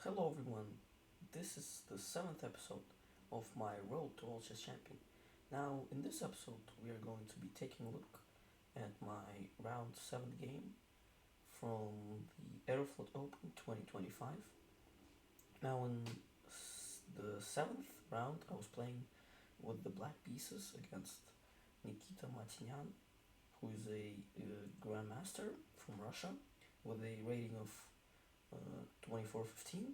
Hello everyone, this is the 7th episode of my Road to World Chess Champion. Now, in this episode, we are going to be taking a look at my round 7 game from the Aeroflot Open 2025. Now, in the 7th round, I was playing with the black pieces against Nikita Matinian, who is a grandmaster from Russia with a rating of 2415.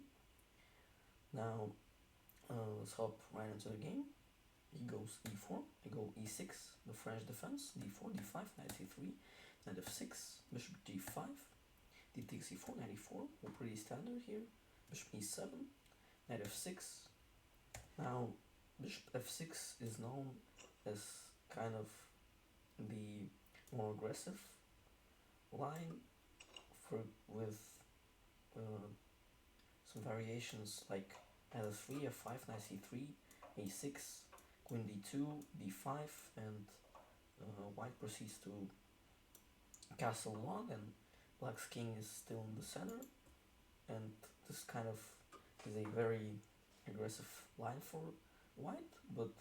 Now, let's hop right into the game. He goes e4, I go e6, the French defense, d4, d5, knight c3, knight f6, bishop d5, d takes e4, knight e4, we're pretty standard here, bishop e7, knight f6. Now, bishop f6 is known as kind of the more aggressive line for with uh, some variations like knight f3, f5, knight c3, a6, queen d2, d5, and white proceeds to castle 1, and black's king is still in the center, and this kind of is a very aggressive line for white, but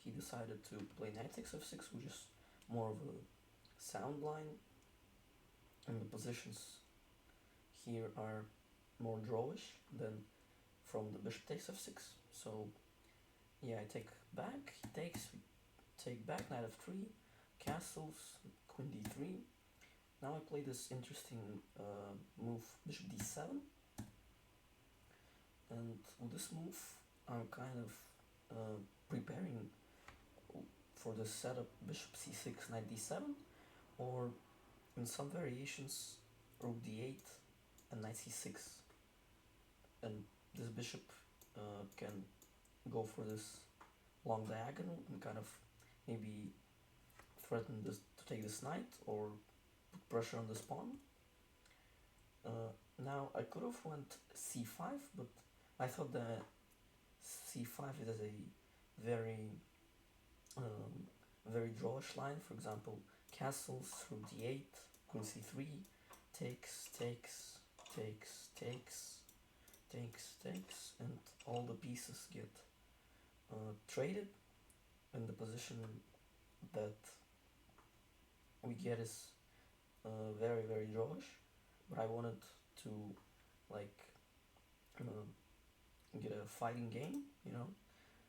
he decided to play knight takes f6, which is more of a sound line, and the positions here are more drawish than from the bishop takes f6. So yeah, I take back, he takes, we take back, knight f3, castles, queen d3. Now I play this interesting move, bishop d7, and with this move I'm kind of preparing for the setup bishop c6, knight d7, or in some variations rook d8 and knight c6, and this bishop can go for this long diagonal and kind of maybe threaten this to take this knight or put pressure on this pawn. Now I could have went c5, but I thought that c5 is a very very drawish line. For example, castles through d8, queen c3, takes, takes, takes, takes, takes, takes, and all the pieces get traded, and the position that we get is very very drawish. But I wanted to like get a fighting game, you know.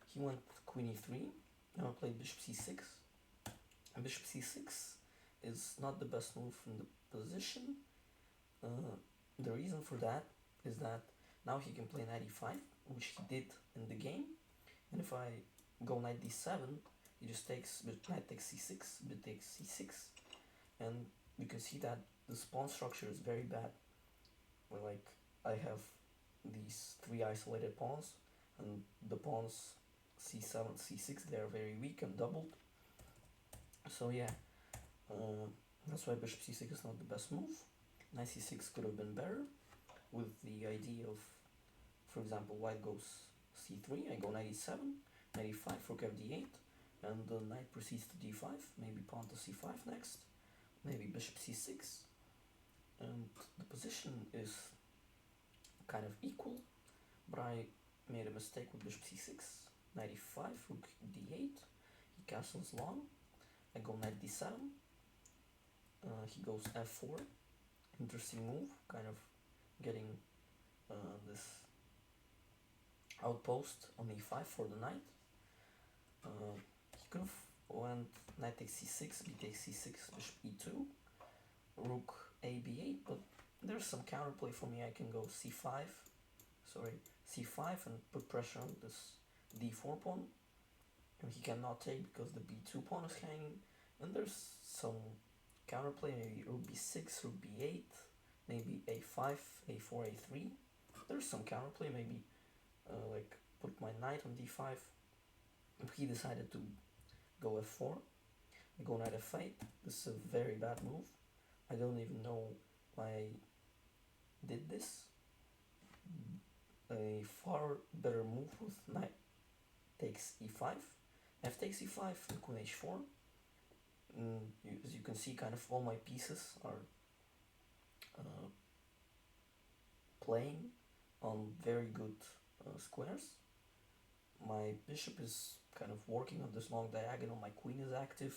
He went queen e3. Now I played bishop c6. And bishop c6 is not the best move in the position. The reason for that is that now he can play knight e5, which he did in the game. And if I go knight d7, he just takes knight takes c6, bit takes c6, and you can see that the pawn structure is very bad. Where like I have these three isolated pawns, and the pawns c7, c6, they are very weak and doubled. So yeah, that's why bishop c6 is not the best move. Knight c6 could have been better, with the idea of, for example, white goes c3, I go knight e7, knight e5, rook fd8, and the knight proceeds to d5, maybe pawn to c5 next, maybe bishop c6, and the position is kind of equal, but I made a mistake with bishop c6, knight e5, rook d8, he castles long, I go knight d7, he goes f4, interesting move, kind of getting this outpost on e5 for the knight. He could have went knight takes c6, b takes c6, bishop e2, rook a b8, but there's some counterplay for me. I can go c5 and put pressure on this d4 pawn, and he cannot take because the b2 pawn is hanging, and there's some counterplay, maybe rook b6, rook b8, maybe a5, a4, a3. There's some counterplay, maybe like put my knight on d5. He decided to go f4. I go knight f8. This is a very bad move. I don't even know why I did this. A far better move with knight takes e5, f takes e5, and queen h4. As you can see, kind of all my pieces are playing on very good squares. My bishop is kind of working on this long diagonal, my queen is active,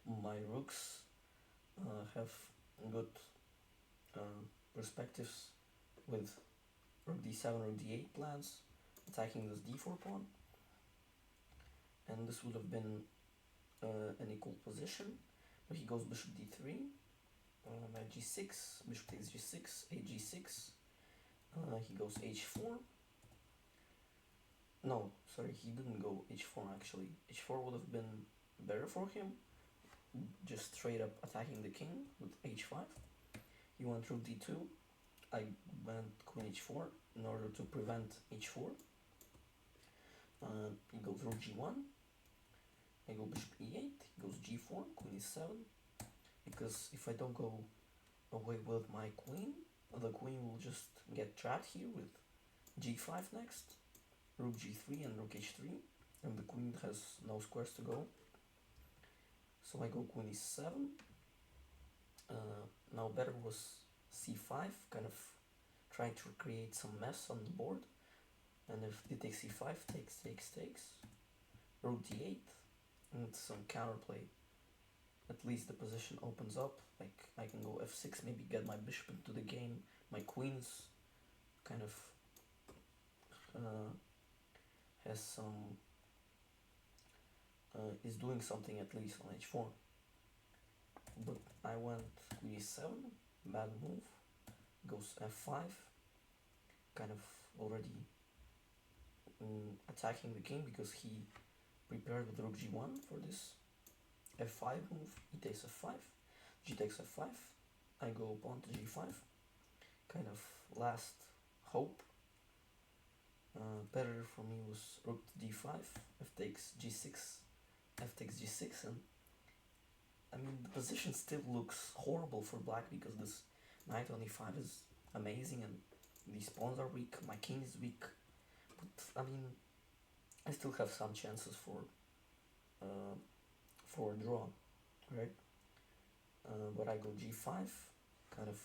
my rooks have good uh, perspectives with rook d7, rook d8 plans, attacking this d4 pawn, and this would have been an equal position, but he goes bishop d3, knight g6, bishop takes g6, a g6, he goes h4. No, sorry, he didn't go h4 actually. h4 would have been better for him, just straight up attacking the king with h5. He went rook d2, I went queen h4 in order to prevent h4. He goes rook g1, I go bishop e8, he goes g4, queen e7, because if I don't go away with my queen, the queen will just get trapped here with g5 next, rook g3 and rook h3, and the queen has no squares to go. So I go queen e7. Now better was c5, kind of trying to create some mess on the board. And if d takes c5, takes, rook d8, and some counterplay. At least the position opens up, like I can go f6, maybe get my bishop into the game. My queen's kind of has some, is doing something at least on h4. But I went queen e7, bad move, goes f5, kind of already attacking the king because he prepared with rook g1 for this f5 move. He takes f5, g takes f5, I go pawn to g5, kind of last hope. Better for me was rook to d5, f takes g6, f takes g6, and I mean the position still looks horrible for black because this knight on e5 is amazing and these pawns are weak, my king is weak, but I mean I still have some chances for a draw, right? But I go g5, kind of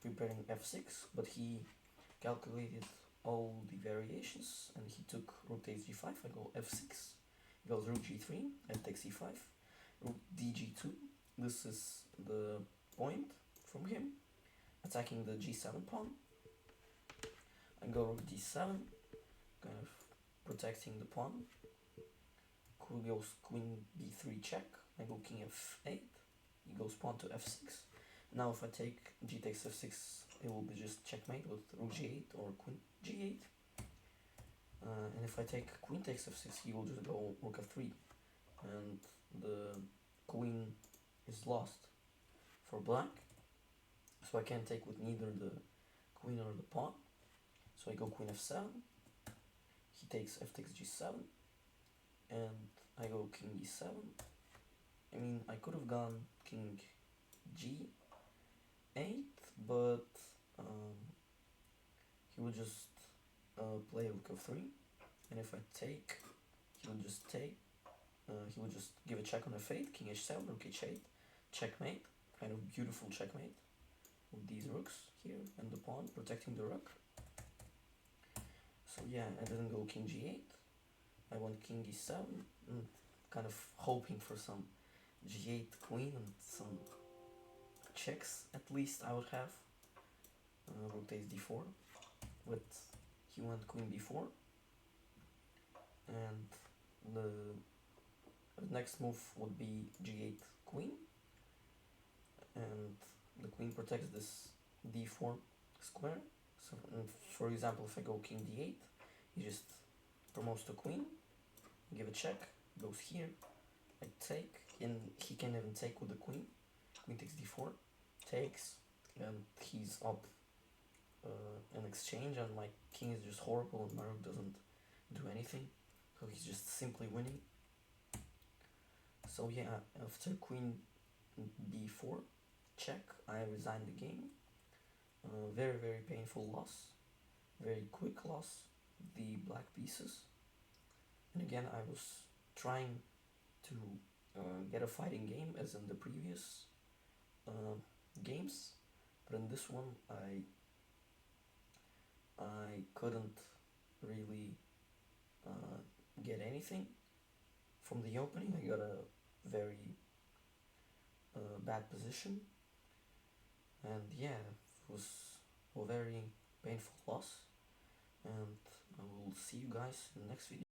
preparing f6, but he calculated all the variations and he took rook takes g5, I go f6, he goes rook g3, f takes e5, rook dg2, this is the point from him, attacking the g7 pawn, I go rook d7, kind of protecting the pawn, goes queen b3 check, I go king f8, he goes pawn to f6, now if I take g takes f6, it will be just checkmate with rook g8 or queen g8, and if I take queen takes f6, he will just go rook f3, and the queen is lost for black, so I can't take with neither the queen or the pawn, so I go queen f7, he takes f takes g7, and I go king e7. I mean, I could have gone king g8, but he would just play rook f3, and if I take, he would just take, he would just give a check on f8, king h7, rook h8, checkmate, kind of beautiful checkmate, with these rooks here, and the pawn protecting the rook. So yeah, I didn't go king g8, I went king e7, kind of hoping for some g8 queen and some checks at least I would have. Rook takes d4, but he went queen b4, and the next move would be g8 queen, and the queen protects this d4 square. So for example, if I go king d8, he just promotes to queen, give a check, goes here, I take, and he can even take with the queen, queen takes d4, takes, and he's up an exchange, and my king is just horrible and my rook doesn't do anything, so he's just simply winning. So yeah, after queen b4 check, I resigned the game. Very very painful loss, very quick loss, the black pieces, and again I was trying to get a fighting game as in the previous games, but in this one I couldn't really get anything from the opening. I got a very bad position, and yeah, it was a very painful loss. And I will see you guys in the next video.